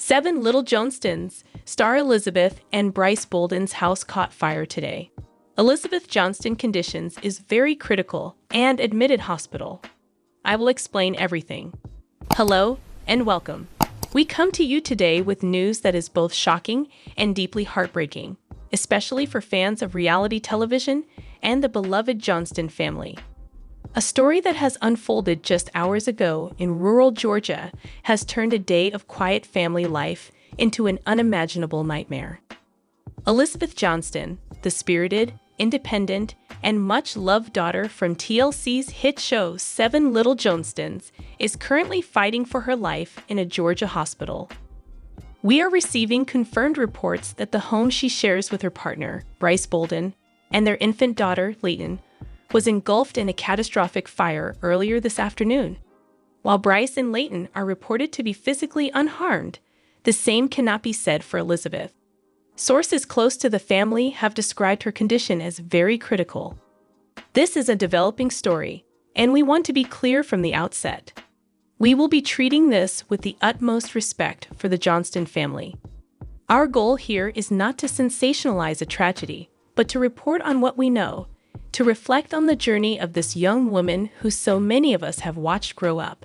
7 Little Johnstons, star Elizabeth and Brice Bolden's house caught fire today. Elizabeth Johnston conditions is very critical and admitted hospital. I will explain everything. Hello and welcome. We come to you today with news that is both shocking and deeply heartbreaking, especially for fans of reality television and the beloved Johnston family. A story that has unfolded just hours ago in rural Georgia has turned a day of quiet family life into an unimaginable nightmare. Elizabeth Johnston, the spirited, independent, and much-loved daughter from TLC's hit show 7 Little Johnstons, is currently fighting for her life in a Georgia hospital. We are receiving confirmed reports that the home she shares with her partner, Brice Bolden, and their infant daughter, Leighton, was engulfed in a catastrophic fire earlier this afternoon. While Brice and Leighton are reported to be physically unharmed, the same cannot be said for Elizabeth. Sources close to the family have described her condition as very critical. This is a developing story, and we want to be clear from the outset. We will be treating this with the utmost respect for the Johnston family. Our goal here is not to sensationalize a tragedy, but to report on what we know, to reflect on the journey of this young woman who so many of us have watched grow up,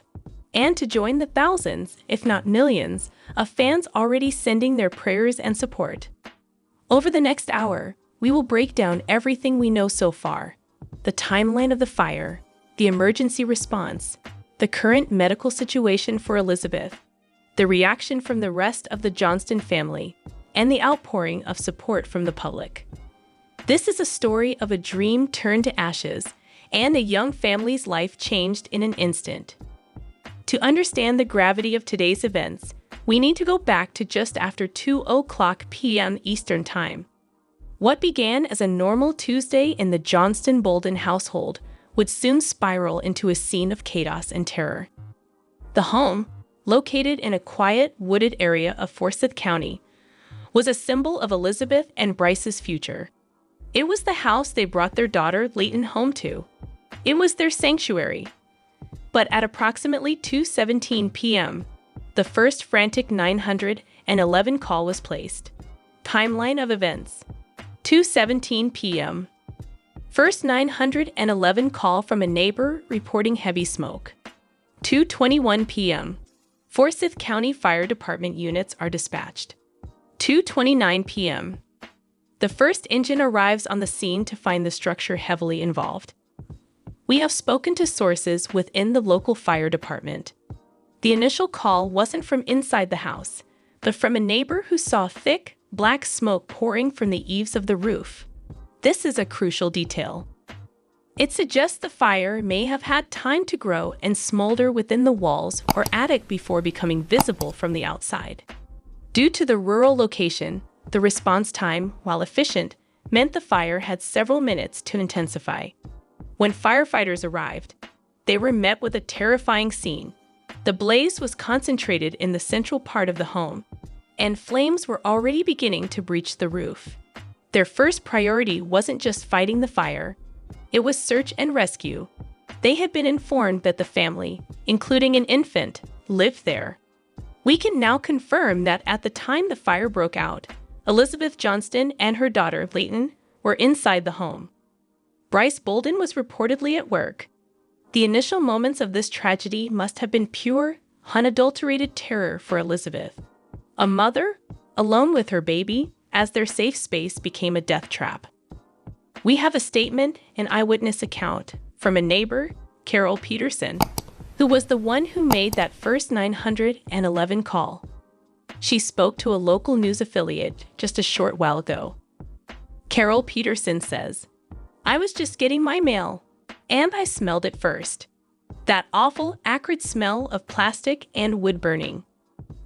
and to join the thousands, if not millions, of fans already sending their prayers and support. Over the next hour, we will break down everything we know so far: the timeline of the fire, the emergency response, the current medical situation for Elizabeth, the reaction from the rest of the Johnston family, and the outpouring of support from the public. This is a story of a dream turned to ashes and a young family's life changed in an instant. To understand the gravity of today's events, we need to go back to just after 2:00 p.m. Eastern Time. What began as a normal Tuesday in the Johnston Bolden household would soon spiral into a scene of chaos and terror. The home, located in a quiet, wooded area of Forsyth County, was a symbol of Elizabeth and Bryce's future. It was the house they brought their daughter Leighton home to. It was their sanctuary. But at approximately 2:17 p.m., the first frantic 911 call was placed. Timeline of events: 2:17 p.m. First 911 call from a neighbor reporting heavy smoke. 2:21 p.m. Forsyth County Fire Department units are dispatched. 2:29 p.m. The first engine arrives on the scene to find the structure heavily involved. We have spoken to sources within the local fire department. The initial call wasn't from inside the house, but from a neighbor who saw thick, black smoke pouring from the eaves of the roof. This is a crucial detail. It suggests the fire may have had time to grow and smolder within the walls or attic before becoming visible from the outside. Due to the rural location, the response time, while efficient, meant the fire had several minutes to intensify. When firefighters arrived, they were met with a terrifying scene. The blaze was concentrated in the central part of the home, and flames were already beginning to breach the roof. Their first priority wasn't just fighting the fire, it was search and rescue. They had been informed that the family, including an infant, lived there. We can now confirm that at the time the fire broke out, Elizabeth Johnston and her daughter, Leighton, were inside the home. Brice Bolden was reportedly at work. The initial moments of this tragedy must have been pure, unadulterated terror for Elizabeth. A mother, alone with her baby, as their safe space became a death trap. We have a statement, an eyewitness account, from a neighbor, Carol Peterson, who was the one who made that first 911 call. She spoke to a local news affiliate just a short while ago. Carol Peterson says, "I was just getting my mail, and I smelled it first. That awful, acrid smell of plastic and wood burning.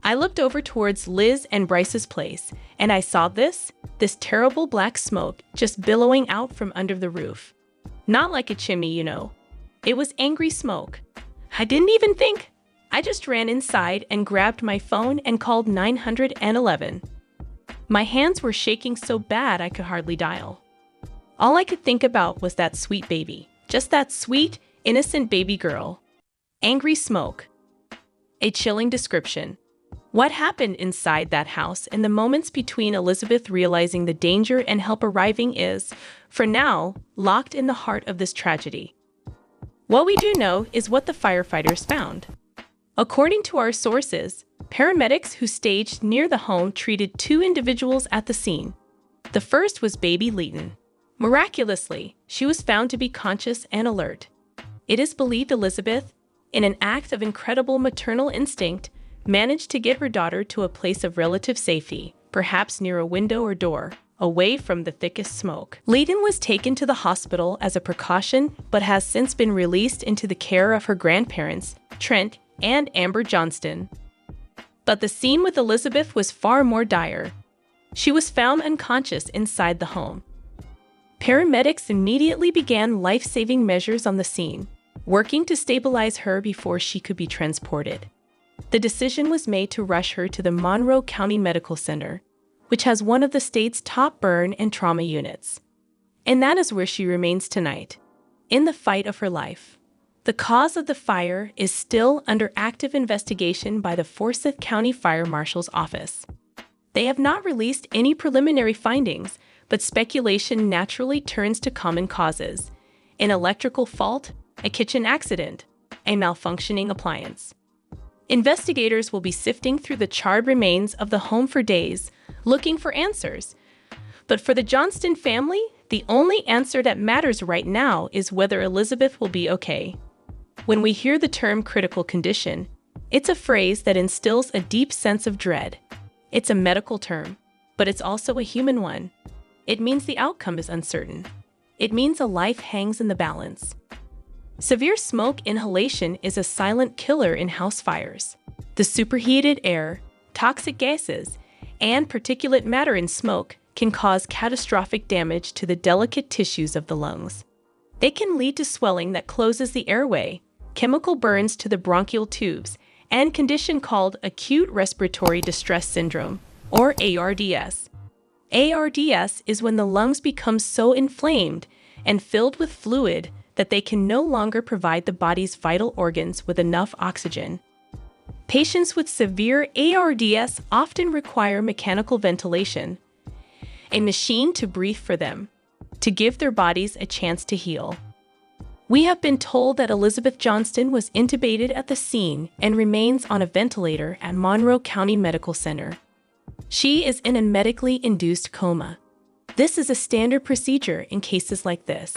I looked over towards Liz and Bryce's place, and I saw this terrible black smoke just billowing out from under the roof. Not like a chimney, you know. It was angry smoke. I didn't even think. I just ran inside and grabbed my phone and called 911. My hands were shaking so bad I could hardly dial. All I could think about was that sweet baby. Just that sweet, innocent baby girl. Angry smoke." A chilling description. What happened inside that house in the moments between Elizabeth realizing the danger and help arriving is, for now, locked in the heart of this tragedy. What we do know is what the firefighters found. According to our sources, paramedics who staged near the home treated two individuals at the scene. The first was baby Leighton. Miraculously, she was found to be conscious and alert. It is believed Elizabeth, in an act of incredible maternal instinct, managed to get her daughter to a place of relative safety, perhaps near a window or door, away from the thickest smoke. Leighton was taken to the hospital as a precaution, but has since been released into the care of her grandparents, Trent and Amber Johnston. But the scene with Elizabeth was far more dire. She was found unconscious inside the home. Paramedics immediately began life-saving measures on the scene, working to stabilize her before she could be transported. The decision was made to rush her to the Monroe County Medical Center, which has one of the state's top burn and trauma units. And that is where she remains tonight, in the fight of her life. The cause of the fire is still under active investigation by the Forsyth County Fire Marshal's Office. They have not released any preliminary findings, but speculation naturally turns to common causes: an electrical fault, a kitchen accident, a malfunctioning appliance. Investigators will be sifting through the charred remains of the home for days, looking for answers. But for the Johnston family, the only answer that matters right now is whether Elizabeth will be okay. When we hear the term critical condition, it's a phrase that instills a deep sense of dread. It's a medical term, but it's also a human one. It means the outcome is uncertain. It means a life hangs in the balance. Severe smoke inhalation is a silent killer in house fires. The superheated air, toxic gases, and particulate matter in smoke can cause catastrophic damage to the delicate tissues of the lungs. It can lead to swelling that closes the airway, chemical burns to the bronchial tubes, and a condition called acute respiratory distress syndrome, or ARDS. ARDS is when the lungs become so inflamed and filled with fluid that they can no longer provide the body's vital organs with enough oxygen. Patients with severe ARDS often require mechanical ventilation, a machine to breathe for them, to give their bodies a chance to heal. We have been told that Elizabeth Johnston was intubated at the scene and remains on a ventilator at Monroe County Medical Center. She is in a medically induced coma. This is a standard procedure in cases like this.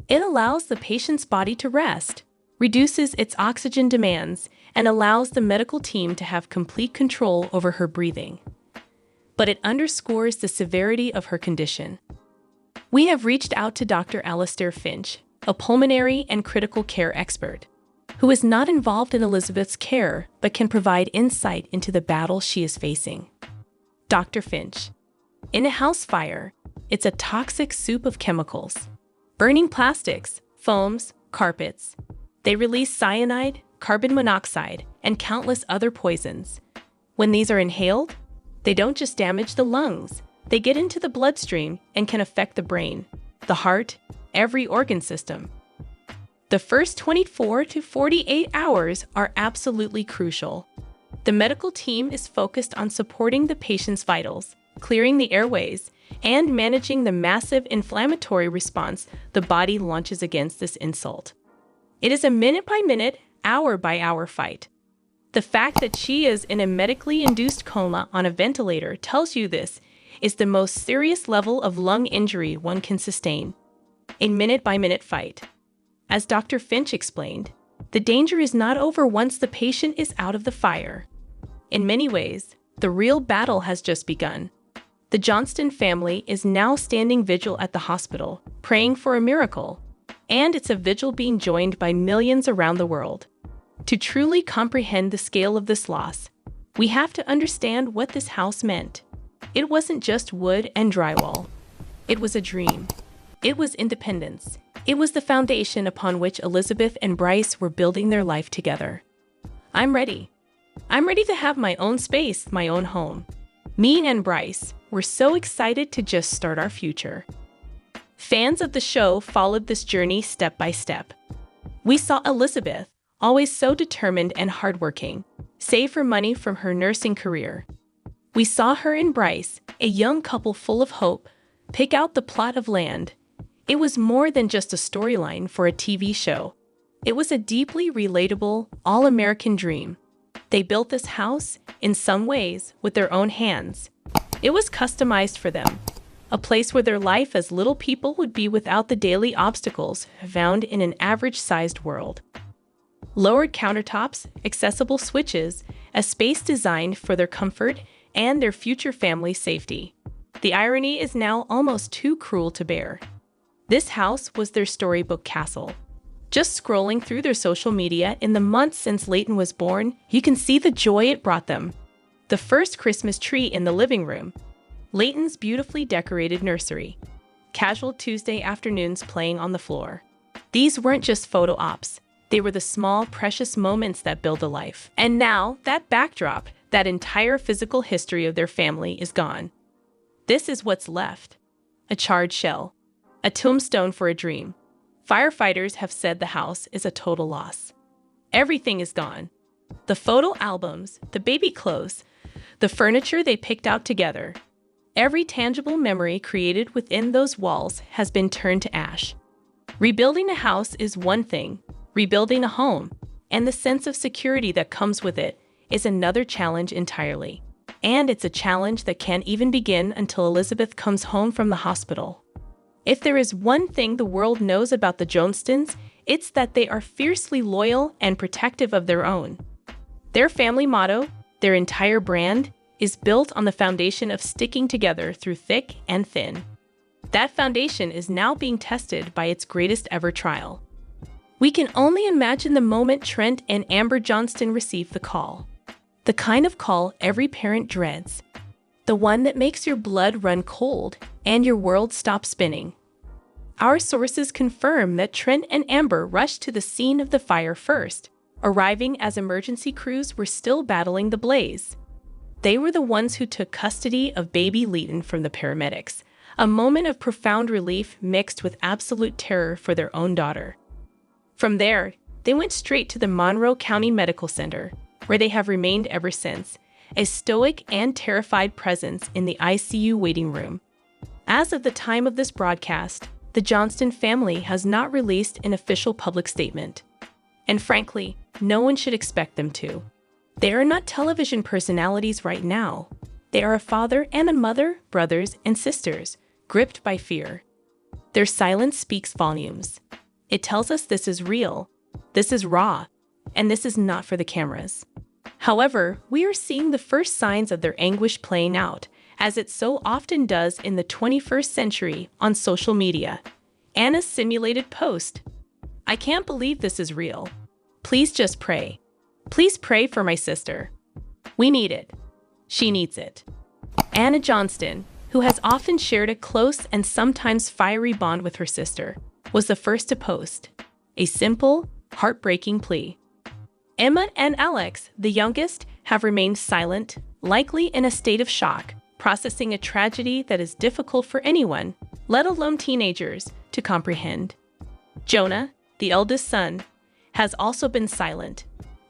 It allows the patient's body to rest, reduces its oxygen demands, and allows the medical team to have complete control over her breathing. But it underscores the severity of her condition. We have reached out to Dr. Alistair Finch, a pulmonary and critical care expert, who is not involved in Elizabeth's care but can provide insight into the battle she is facing. Dr. Finch: in a house fire, it's a toxic soup of chemicals. Burning plastics, foams, carpets. They release cyanide, carbon monoxide, and countless other poisons. When these are inhaled, they don't just damage the lungs. They get into the bloodstream and can affect the brain, the heart, every organ system. The first 24 to 48 hours are absolutely crucial. The medical team is focused on supporting the patient's vitals, clearing the airways, and managing the massive inflammatory response the body launches against this insult. It is a minute-by-minute, hour-by-hour fight. The fact that she is in a medically induced coma on a ventilator tells you this is the most serious level of lung injury one can sustain. A minute-by-minute fight. As Dr. Finch explained, the danger is not over once the patient is out of the fire. In many ways, the real battle has just begun. The Johnston family is now standing vigil at the hospital, praying for a miracle, and it's a vigil being joined by millions around the world. To truly comprehend the scale of this loss, we have to understand what this house meant. It wasn't just wood and drywall. It was a dream. It was independence. It was the foundation upon which Elizabeth and Bryce were building their life together. I'm ready. I'm ready to have my own space, my own home. Me and Bryce were so excited to just start our future. Fans of the show followed this journey step by step. We saw Elizabeth, always so determined and hardworking, save for money from her nursing career. We saw her and Bryce, a young couple full of hope, pick out the plot of land. It was more than just a storyline for a TV show. It was a deeply relatable, all-American dream. They built this house, in some ways, with their own hands. It was customized for them, a place where their life as little people would be without the daily obstacles found in an average-sized world. Lowered countertops, accessible switches, a space designed for their comfort and their future family safety. The irony is now almost too cruel to bear. This house was their storybook castle. Just scrolling through their social media in the months since Leighton was born, you can see the joy it brought them. The first Christmas tree in the living room, Leighton's beautifully decorated nursery, casual Tuesday afternoons playing on the floor. These weren't just photo ops. They were the small, precious moments that build a life. And now, that backdrop, that entire physical history of their family is gone. This is what's left. A charred shell. A tombstone for a dream. Firefighters have said the house is a total loss. Everything is gone. The photo albums, the baby clothes, the furniture they picked out together. Every tangible memory created within those walls has been turned to ash. Rebuilding a house is one thing. Rebuilding a home, and the sense of security that comes with it, is another challenge entirely. And it's a challenge that can't even begin until Elizabeth comes home from the hospital. If there is one thing the world knows about the Johnstons, it's that they are fiercely loyal and protective of their own. Their family motto, their entire brand, is built on the foundation of sticking together through thick and thin. That foundation is now being tested by its greatest ever trial. We can only imagine the moment Trent and Amber Johnston received the call. The kind of call every parent dreads. The one that makes your blood run cold and your world stop spinning. Our sources confirm that Trent and Amber rushed to the scene of the fire first, arriving as emergency crews were still battling the blaze. They were the ones who took custody of baby Leighton from the paramedics, a moment of profound relief mixed with absolute terror for their own daughter. From there, they went straight to the Monroe County Medical Center, where they have remained ever since, a stoic and terrified presence in the ICU waiting room. As of the time of this broadcast, the Johnston family has not released an official public statement. And frankly, no one should expect them to. They are not television personalities right now. They are a father and a mother, brothers and sisters, gripped by fear. Their silence speaks volumes. It tells us this is real, this is raw, and this is not for the cameras. However, we are seeing the first signs of their anguish playing out, as it so often does in the 21st century on social media. Anna's simulated post. I can't believe this is real. Please just pray. Please pray for my sister. We need it. She needs it. Anna Johnston, who has often shared a close and sometimes fiery bond with her sister, was the first to post. A simple, heartbreaking plea. Emma and Alex, the youngest, have remained silent, likely in a state of shock, processing a tragedy that is difficult for anyone, let alone teenagers, to comprehend. Jonah, the eldest son, has also been silent,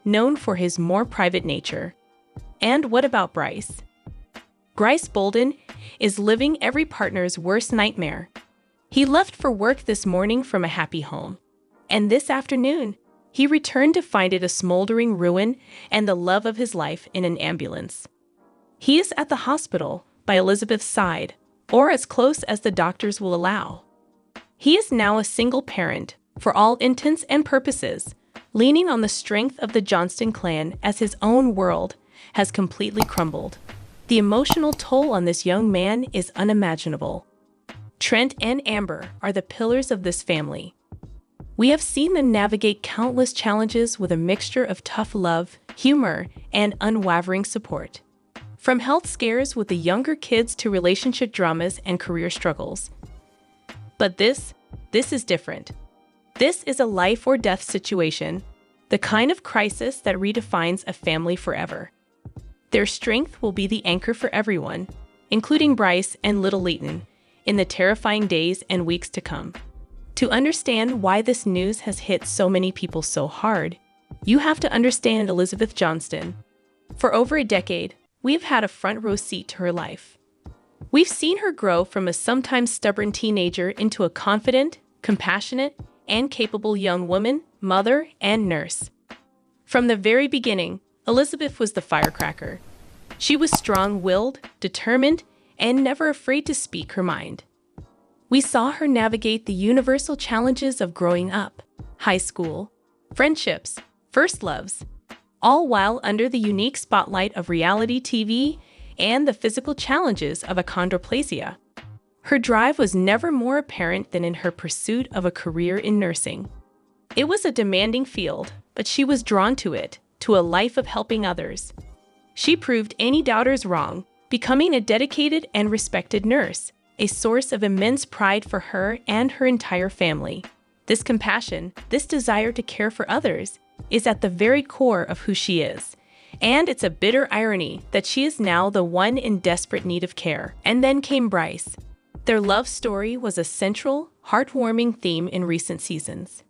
known for his more private nature. And what about Bryce? Bryce Bolden is living every partner's worst nightmare. He left for work this morning from a happy home, and this afternoon, he returned to find it a smoldering ruin and the love of his life in an ambulance. He is at the hospital, by Elizabeth's side, or as close as the doctors will allow. He is now a single parent, for all intents and purposes, leaning on the strength of the Johnston clan as his own world has completely crumbled. The emotional toll on this young man is unimaginable. Trent and Amber are the pillars of this family. We have seen them navigate countless challenges with a mixture of tough love, humor, and unwavering support. From health scares with the younger kids to relationship dramas and career struggles. But this is different. This is a life or death situation, the kind of crisis that redefines a family forever. Their strength will be the anchor for everyone, including Bryce and little Leighton, in the terrifying days and weeks to come. To understand why this news has hit so many people so hard, You have to understand Elizabeth Johnston. For over a decade, we've had a front row seat to her life. We've seen her grow from a sometimes stubborn teenager into a confident, compassionate, and capable young woman, mother, and nurse. From the very beginning, Elizabeth was the firecracker. She was strong-willed, determined, and never afraid to speak her mind. We saw her navigate the universal challenges of growing up, high school, friendships, first loves, all while under the unique spotlight of reality TV and the physical challenges of achondroplasia. Her drive was never more apparent than in her pursuit of a career in nursing. It was a demanding field, but she was drawn to it, to a life of helping others. She proved any doubters wrong, becoming a dedicated and respected nurse, a source of immense pride for her and her entire family. This compassion, this desire to care for others, is at the very core of who she is. And it's a bitter irony that she is now the one in desperate need of care. And then came Bryce. Their love story was a central, heartwarming theme in recent seasons.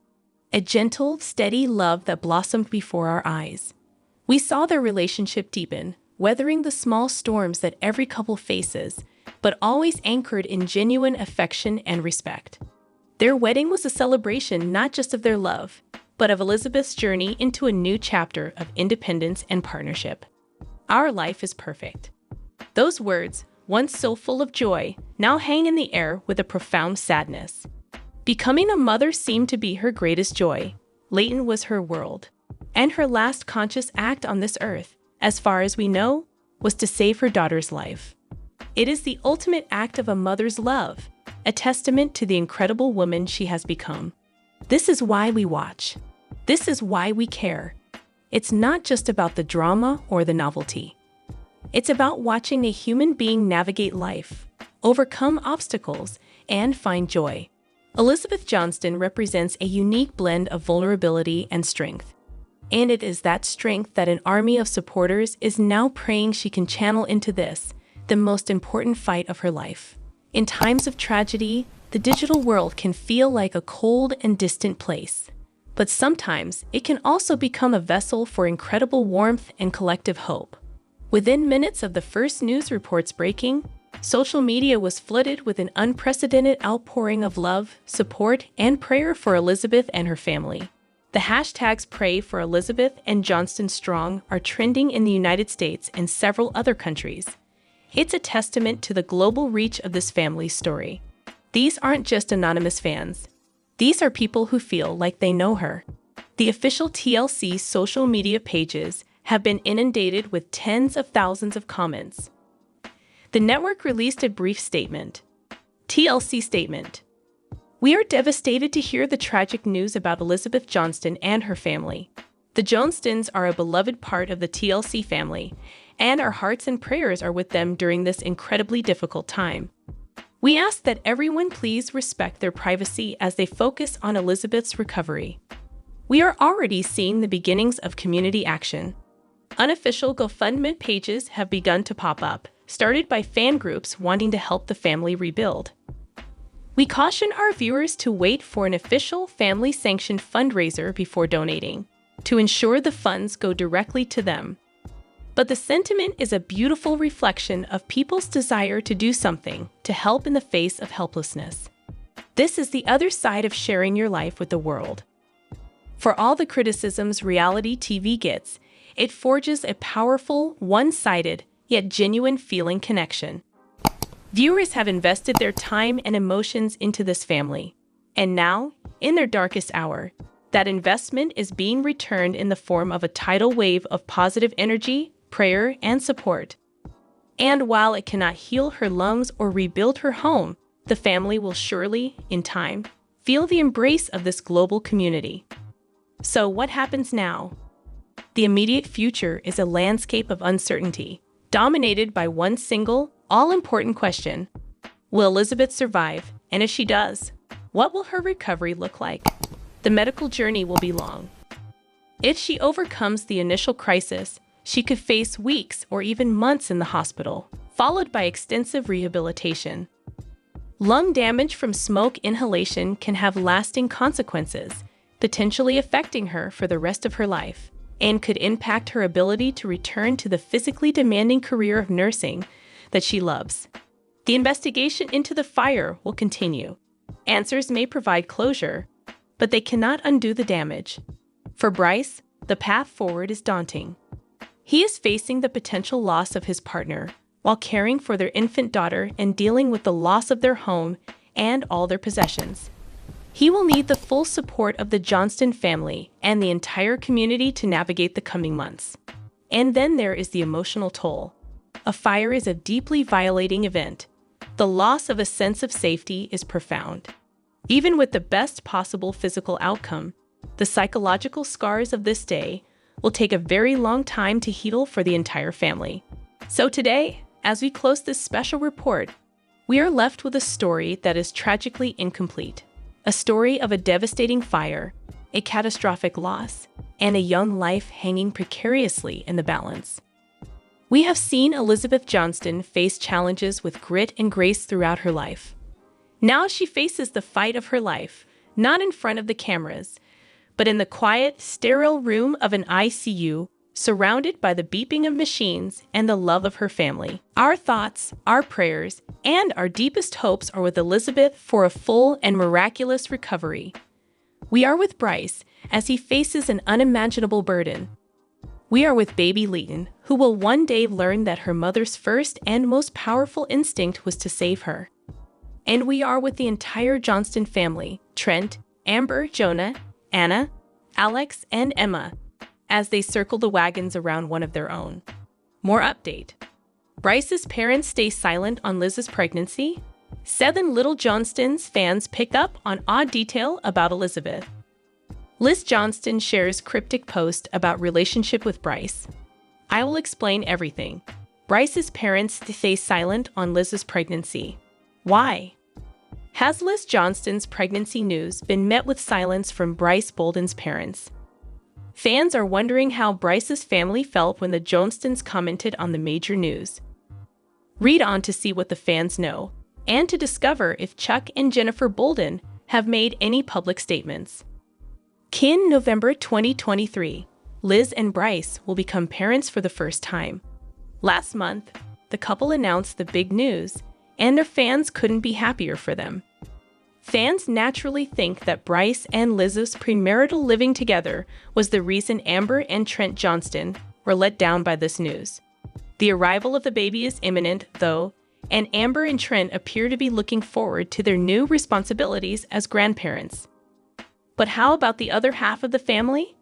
A gentle, steady love that blossomed before our eyes. We saw their relationship deepen, weathering the small storms that every couple faces, but always anchored in genuine affection and respect. Their wedding was a celebration not just of their love, but of Elizabeth's journey into a new chapter of independence and partnership. Our life is perfect. Those words, once so full of joy, now hang in the air with a profound sadness. Becoming a mother seemed to be her greatest joy. Leighton was her world. And her last conscious act on this earth, as far as we know, was to save her daughter's life. It is the ultimate act of a mother's love, a testament to the incredible woman she has become. This is why we watch. This is why we care. It's not just about the drama or the novelty. It's about watching a human being navigate life, overcome obstacles, and find joy. Elizabeth Johnston represents a unique blend of vulnerability and strength. And it is that strength that an army of supporters is now praying she can channel into this, the most important fight of her life. In times of tragedy, the digital world can feel like a cold and distant place. But sometimes it can also become a vessel for incredible warmth and collective hope. Within minutes of the first news reports breaking, social media was flooded with an unprecedented outpouring of love, support, and prayer for Elizabeth and her family. The hashtags Pray for Elizabeth and Johnston Strong are trending in the United States and several other countries. It's a testament to the global reach of this family's story. These aren't just anonymous fans. These are people who feel like they know her. The official TLC social media pages have been inundated with tens of thousands of comments. The network released a brief statement. TLC statement. We are devastated to hear the tragic news about Elizabeth Johnston and her family. The Johnstons are a beloved part of the TLC family, and our hearts and prayers are with them during this incredibly difficult time. We ask that everyone please respect their privacy as they focus on Elizabeth's recovery. We are already seeing the beginnings of community action. Unofficial GoFundMe pages have begun to pop up, started by fan groups wanting to help the family rebuild. We caution our viewers to wait for an official family-sanctioned fundraiser before donating, to ensure the funds go directly to them. But the sentiment is a beautiful reflection of people's desire to do something to help in the face of helplessness. This is the other side of sharing your life with the world. For all the criticisms reality TV gets, it forges a powerful, one-sided, yet genuine feeling connection. Viewers have invested their time and emotions into this family. And now, in their darkest hour, that investment is being returned in the form of a tidal wave of positive energy, prayer, and support. And while it cannot heal her lungs or rebuild her home, the family will surely, in time, feel the embrace of this global community. So what happens now? The immediate future is a landscape of uncertainty, dominated by one single, all-important question. Will Elizabeth survive? And if she does, what will her recovery look like? The medical journey will be long. If she overcomes the initial crisis, she could face weeks or even months in the hospital, followed by extensive rehabilitation. Lung damage from smoke inhalation can have lasting consequences, potentially affecting her for the rest of her life, and could impact her ability to return to the physically demanding career of nursing that she loves. The investigation into the fire will continue. Answers may provide closure, but they cannot undo the damage. For Bryce, the path forward is daunting. He is facing the potential loss of his partner while caring for their infant daughter and dealing with the loss of their home and all their possessions. He will need the full support of the Johnston family and the entire community to navigate the coming months. And then there is the emotional toll. A fire is a deeply violating event. The loss of a sense of safety is profound. Even with the best possible physical outcome, the psychological scars of this day will take a very long time to heal for the entire family. So today, as we close this special report, we are left with a story that is tragically incomplete. A story of a devastating fire, a catastrophic loss, and a young life hanging precariously in the balance. We have seen Elizabeth Johnston face challenges with grit and grace throughout her life. Now she faces the fight of her life, not in front of the cameras, but in the quiet, sterile room of an ICU, surrounded by the beeping of machines and the love of her family. Our thoughts, our prayers, and our deepest hopes are with Elizabeth for a full and miraculous recovery. We are with Bryce as he faces an unimaginable burden. We are with baby Leighton, who will one day learn that her mother's first and most powerful instinct was to save her. And we are with the entire Johnston family, Trent, Amber, Jonah, Anna, Alex, and Emma, as they circle the wagons around one of their own. More update. Bryce's parents stay silent on Liz's pregnancy. 7 Little Johnstons fans pick up on odd detail about Elizabeth. Liz Johnston shares cryptic post about relationship with Bryce. I will explain everything. Bryce's parents stay silent on Liz's pregnancy. Why? Has Liz Johnston's pregnancy news been met with silence from Brice Bolden's parents? Fans are wondering how Bryce's family felt when the Johnstons commented on the major news. Read on to see what the fans know, and to discover if Chuck and Jennifer Bolden have made any public statements. In November 2023, Liz and Bryce will become parents for the first time. Last month, the couple announced the big news, and their fans couldn't be happier for them. Fans naturally think that Bryce and Liz's premarital living together was the reason Amber and Trent Johnston were let down by this news. The arrival of the baby is imminent, though, and Amber and Trent appear to be looking forward to their new responsibilities as grandparents. But how about the other half of the family?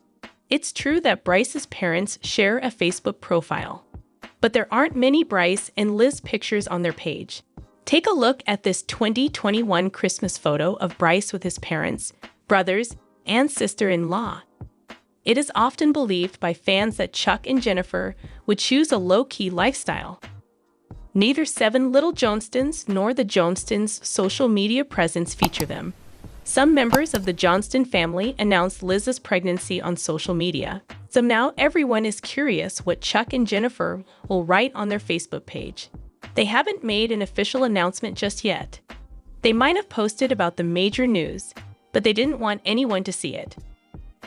It's true that Bryce's parents share a Facebook profile, but there aren't many Bryce and Liz pictures on their page. Take a look at this 2021 Christmas photo of Bryce with his parents, brothers, and sister-in-law. It is often believed by fans that Chuck and Jennifer would choose a low-key lifestyle. Neither 7 Little Johnstons nor the Johnstons' social media presence feature them. Some members of the Johnston family announced Liz's pregnancy on social media, so now everyone is curious what Chuck and Jennifer will write on their Facebook page. They haven't made an official announcement just yet. They might have posted about the major news, but they didn't want anyone to see it.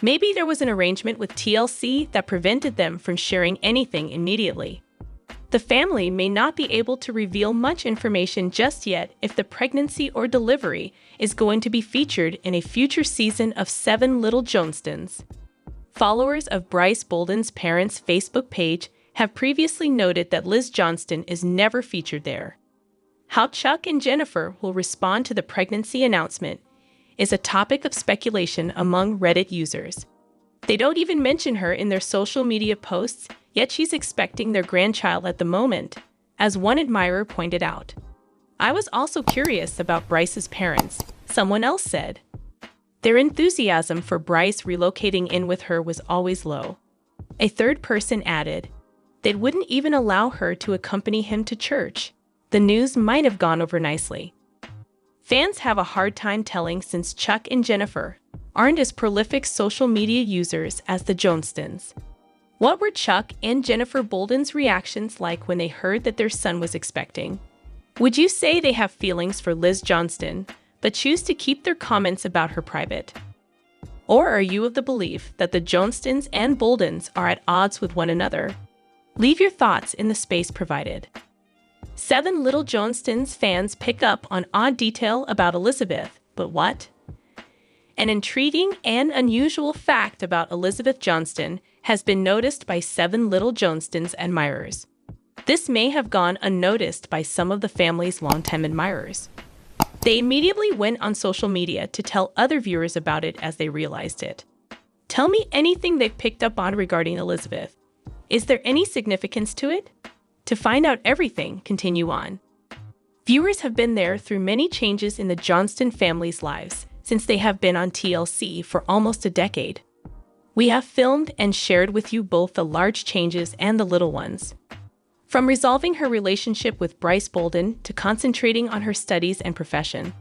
Maybe there was an arrangement with TLC that prevented them from sharing anything immediately. The family may not be able to reveal much information just yet if the pregnancy or delivery is going to be featured in a future season of 7 Little Johnstons. Followers of Brice Bolden's parents' Facebook page have previously noted that Liz Johnston is never featured there. How Chuck and Jennifer will respond to the pregnancy announcement is a topic of speculation among Reddit users. They don't even mention her in their social media posts, yet she's expecting their grandchild at the moment, as one admirer pointed out. I was also curious about Bryce's parents, someone else said. Their enthusiasm for Bryce relocating in with her was always low. A third person added, they wouldn't even allow her to accompany him to church. The news might have gone over nicely. Fans have a hard time telling since Chuck and Jennifer aren't as prolific social media users as the Johnstons. What were Chuck and Jennifer Bolden's reactions like when they heard that their son was expecting? Would you say they have feelings for Liz Johnston, but choose to keep their comments about her private? Or are you of the belief that the Johnstons and Boldens are at odds with one another? Leave your thoughts in the space provided. 7 Little Johnstons fans pick up on odd detail about Elizabeth, but what? An intriguing and unusual fact about Elizabeth Johnston has been noticed by 7 Little Johnstons admirers. This may have gone unnoticed by some of the family's longtime admirers. They immediately went on social media to tell other viewers about it as they realized it. Tell me anything they've picked up on regarding Elizabeth. Is there any significance to it? To find out everything, continue on. Viewers have been there through many changes in the Johnston family's lives since they have been on TLC for almost a decade. We have filmed and shared with you both the large changes and the little ones. From resolving her relationship with Brice Bolden to concentrating on her studies and profession,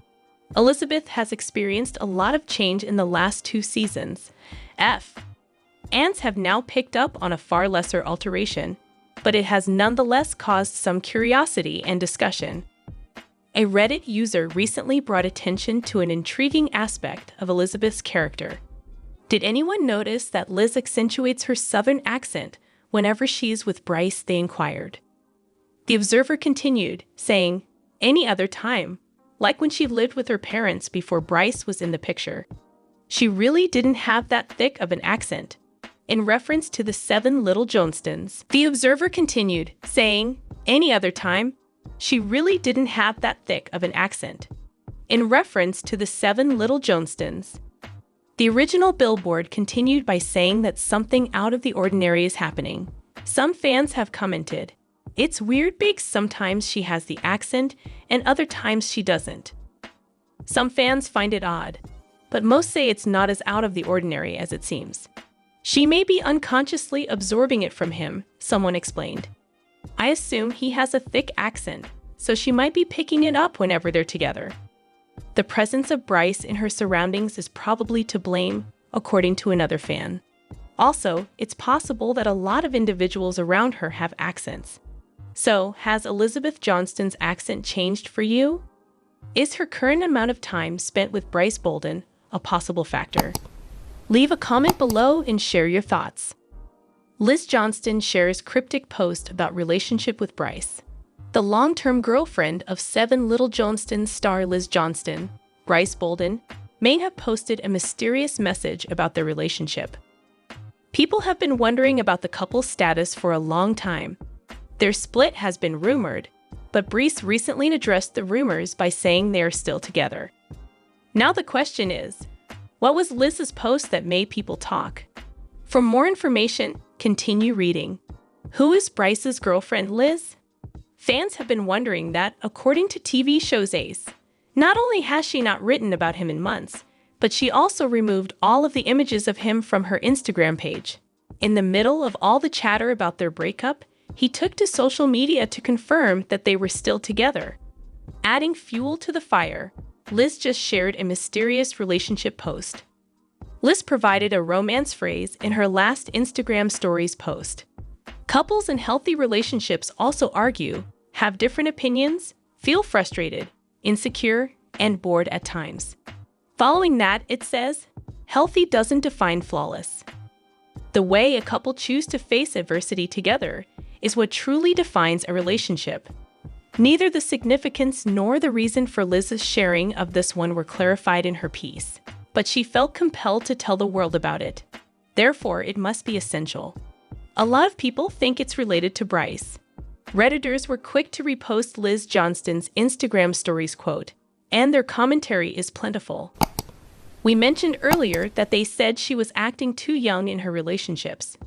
Elizabeth has experienced a lot of change in the last 2 seasons. Fans have now picked up on a far lesser alteration, but it has nonetheless caused some curiosity and discussion. A Reddit user recently brought attention to an intriguing aspect of Elizabeth's character. Did anyone notice that Liz accentuates her southern accent whenever she's with Bryce, they inquired. The observer continued, saying, any other time, like when she lived with her parents before Bryce was in the picture. She really didn't have that thick of an accent. In reference to the 7 Little Johnstons, the observer continued, saying, any other time, she really didn't have that thick of an accent. In reference to the 7 Little Johnstons, the original billboard continued by saying that something out of the ordinary is happening. Some fans have commented, it's weird because sometimes she has the accent and other times she doesn't. Some fans find it odd, but most say it's not as out of the ordinary as it seems. She may be unconsciously absorbing it from him, someone explained. I assume he has a thick accent, so she might be picking it up whenever they're together. The presence of Bryce in her surroundings is probably to blame, according to another fan. Also, it's possible that a lot of individuals around her have accents. So, has Elizabeth Johnston's accent changed for you? Is her current amount of time spent with Brice Bolden a possible factor? Leave a comment below and share your thoughts. Liz Johnston shares cryptic post about relationship with Bryce. The long-term girlfriend of 7 Little Johnstons star Liz Johnston, Brice Bolden, may have posted a mysterious message about their relationship. People have been wondering about the couple's status for a long time. Their split has been rumored, but Brice recently addressed the rumors by saying they are still together. Now the question is, what was Liz's post that made people talk? For more information, continue reading. Who is Bryce's girlfriend, Liz? Fans have been wondering that, according to TV show's Ace, not only has she not written about him in months, but she also removed all of the images of him from her Instagram page. In the middle of all the chatter about their breakup, he took to social media to confirm that they were still together. Adding fuel to the fire, Liz just shared a mysterious relationship post. Liz provided a romance phrase in her last Instagram stories post. Couples in healthy relationships also argue, have different opinions, feel frustrated, insecure, and bored at times. Following that, it says, healthy doesn't define flawless. The way a couple choose to face adversity together is what truly defines a relationship. Neither the significance nor the reason for Liz's sharing of this one were clarified in her piece, but she felt compelled to tell the world about it. Therefore, it must be essential. A lot of people think it's related to Bryce. Redditors were quick to repost Liz Johnston's Instagram stories quote, and their commentary is plentiful. We mentioned earlier that they said she was acting too young in her relationships.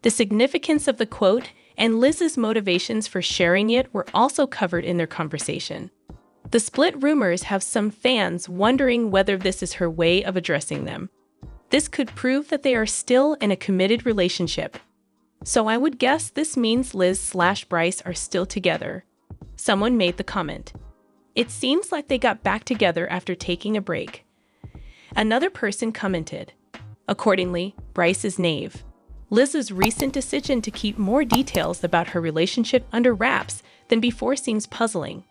The significance of the quote and Liz's motivations for sharing it were also covered in their conversation. The split rumors have some fans wondering whether this is her way of addressing them. This could prove that they are still in a committed relationship. So I would guess this means Liz/Bryce are still together. Someone made the comment. It seems like they got back together after taking a break. Another person commented, accordingly, Bryce is knave. Liz's recent decision to keep more details about her relationship under wraps than before seems puzzling.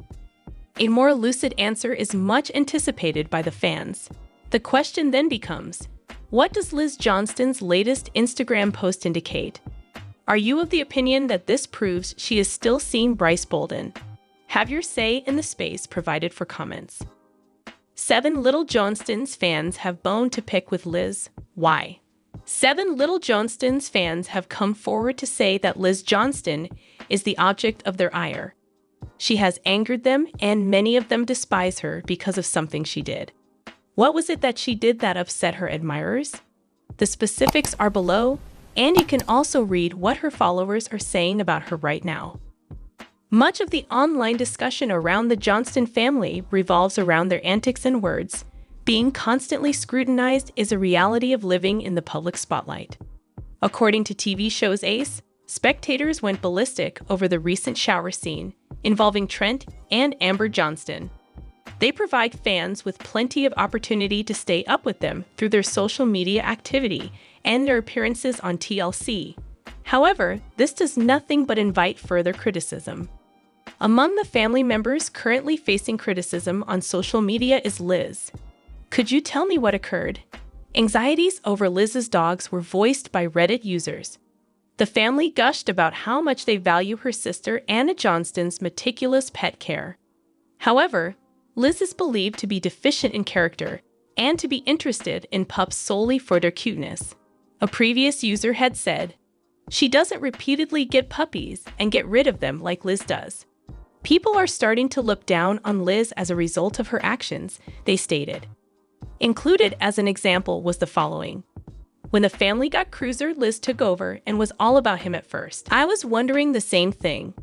A more lucid answer is much anticipated by the fans. The question then becomes, What does Liz Johnston's latest Instagram post indicate? Are you of the opinion that this proves she is still seeing Brice Bolden? Have your say in the space provided for comments. 7 Little Johnstons fans have bone to pick with Liz. Why? 7 Little Johnstons fans have come forward to say that Liz Johnston is the object of their ire. She has angered them, and many of them despise her because of something she did. What was it that she did that upset her admirers? The specifics are below, and you can also read what her followers are saying about her right now. Much of the online discussion around the Johnston family revolves around their antics and words. Being constantly scrutinized is a reality of living in the public spotlight. According to TV show's Ace, spectators went ballistic over the recent shower scene involving Trent and Amber Johnston. They provide fans with plenty of opportunity to stay up with them through their social media activity and their appearances on TLC. However, this does nothing but invite further criticism. Among the family members currently facing criticism on social media is Liz. Could you tell me what occurred? Anxieties over Liz's dogs were voiced by Reddit users. The family gushed about how much they value her sister Anna Johnston's meticulous pet care. However, Liz is believed to be deficient in character and to be interested in pups solely for their cuteness. A previous user had said, "She doesn't repeatedly get puppies and get rid of them like Liz does." People are starting to look down on Liz as a result of her actions, they stated. Included as an example was the following. When the family got Cruiser, Liz took over and was all about him at first. I was wondering the same thing.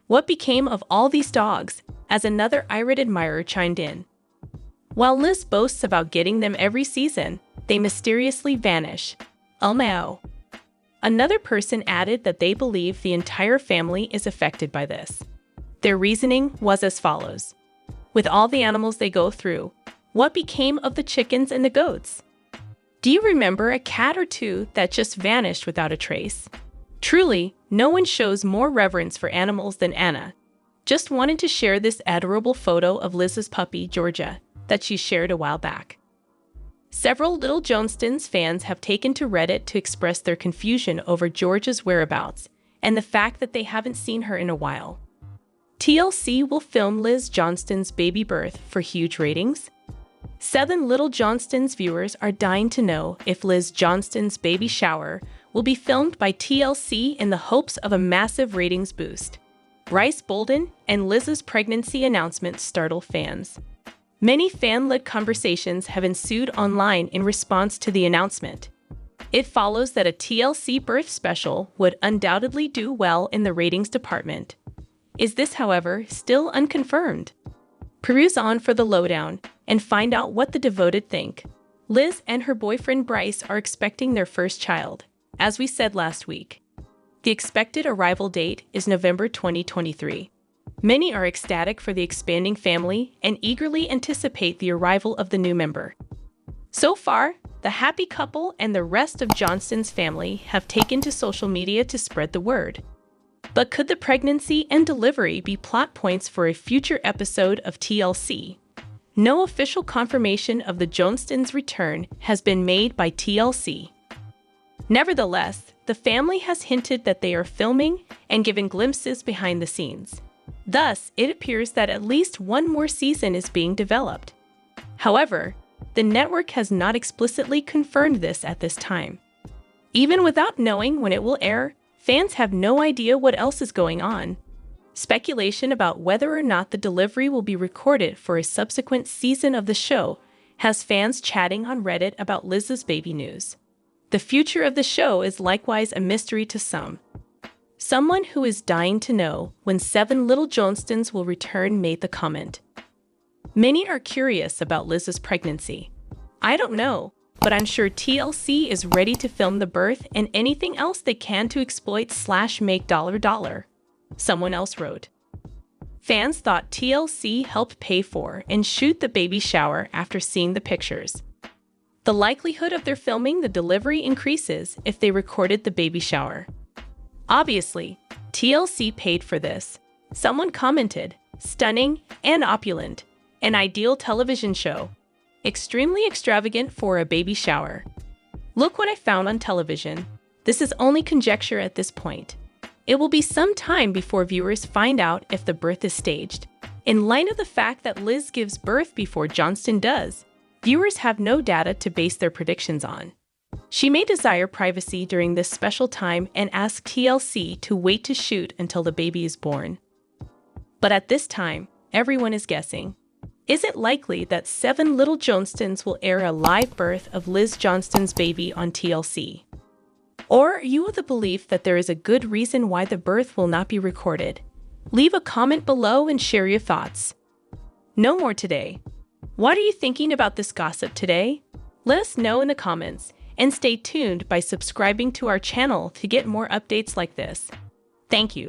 What became of all these dogs? As another irate admirer chimed in. While Liz boasts about getting them every season, they mysteriously vanish. Meow. Another person added that they believe the entire family is affected by this. Their reasoning was as follows. With all the animals they go through, what became of the chickens and the goats? Do you remember a cat or two that just vanished without a trace? Truly, no one shows more reverence for animals than Anna. Just wanted to share this adorable photo of Liz's puppy, Georgia, that she shared a while back. Several Little Johnstons fans have taken to Reddit to express their confusion over Georgia's whereabouts and the fact that they haven't seen her in a while. TLC will film Liz Johnston's baby birth for huge ratings. 7 Little Johnstons viewers are dying to know if Liz Johnston's baby shower will be filmed by TLC in the hopes of a massive ratings boost. Brice Bolden and Liz's pregnancy announcement startle fans. Many fan-led conversations have ensued online in response to the announcement. It follows that a TLC birth special would undoubtedly do well in the ratings department. Is this, however, still unconfirmed? Peruse on for the lowdown and find out what the devoted think. Liz and her boyfriend Bryce are expecting their first child, as we said last week. The expected arrival date is November 2023. Many are ecstatic for the expanding family and eagerly anticipate the arrival of the new member. So far, the happy couple and the rest of Johnston's family have taken to social media to spread the word. But could the pregnancy and delivery be plot points for a future episode of TLC? No official confirmation of the Johnstons' return has been made by TLC. Nevertheless, the family has hinted that they are filming and giving glimpses behind the scenes. Thus, it appears that at least one more season is being developed. However, the network has not explicitly confirmed this at this time. Even without knowing when it will air, fans have no idea what else is going on. Speculation about whether or not the delivery will be recorded for a subsequent season of the show has fans chatting on Reddit about Liz's baby news. The future of the show is likewise a mystery to some. Someone who is dying to know when 7 Little Johnstons will return made the comment. Many are curious about Liz's pregnancy. I don't know, but I'm sure TLC is ready to film the birth and anything else they can to exploit/make $. Someone else wrote. Fans thought TLC helped pay for and shoot the baby shower after seeing the pictures. The likelihood of their filming the delivery increases if they recorded the baby shower. Obviously, TLC paid for this. Someone commented, "Stunning and opulent, an ideal television show. Extremely extravagant for a baby shower." Look what I found on television. This is only conjecture at this point. It will be some time before viewers find out if the birth is staged. In light of the fact that Liz gives birth before Johnston does, viewers have no data to base their predictions on. She may desire privacy during this special time and ask TLC to wait to shoot until the baby is born. But at this time, everyone is guessing. Is it likely that 7 Little Johnstons will air a live birth of Liz Johnston's baby on TLC? Or are you of the belief that there is a good reason why the birth will not be recorded? Leave a comment below and share your thoughts. No more today. What are you thinking about this gossip today? Let us know in the comments, and stay tuned by subscribing to our channel to get more updates like this. Thank you.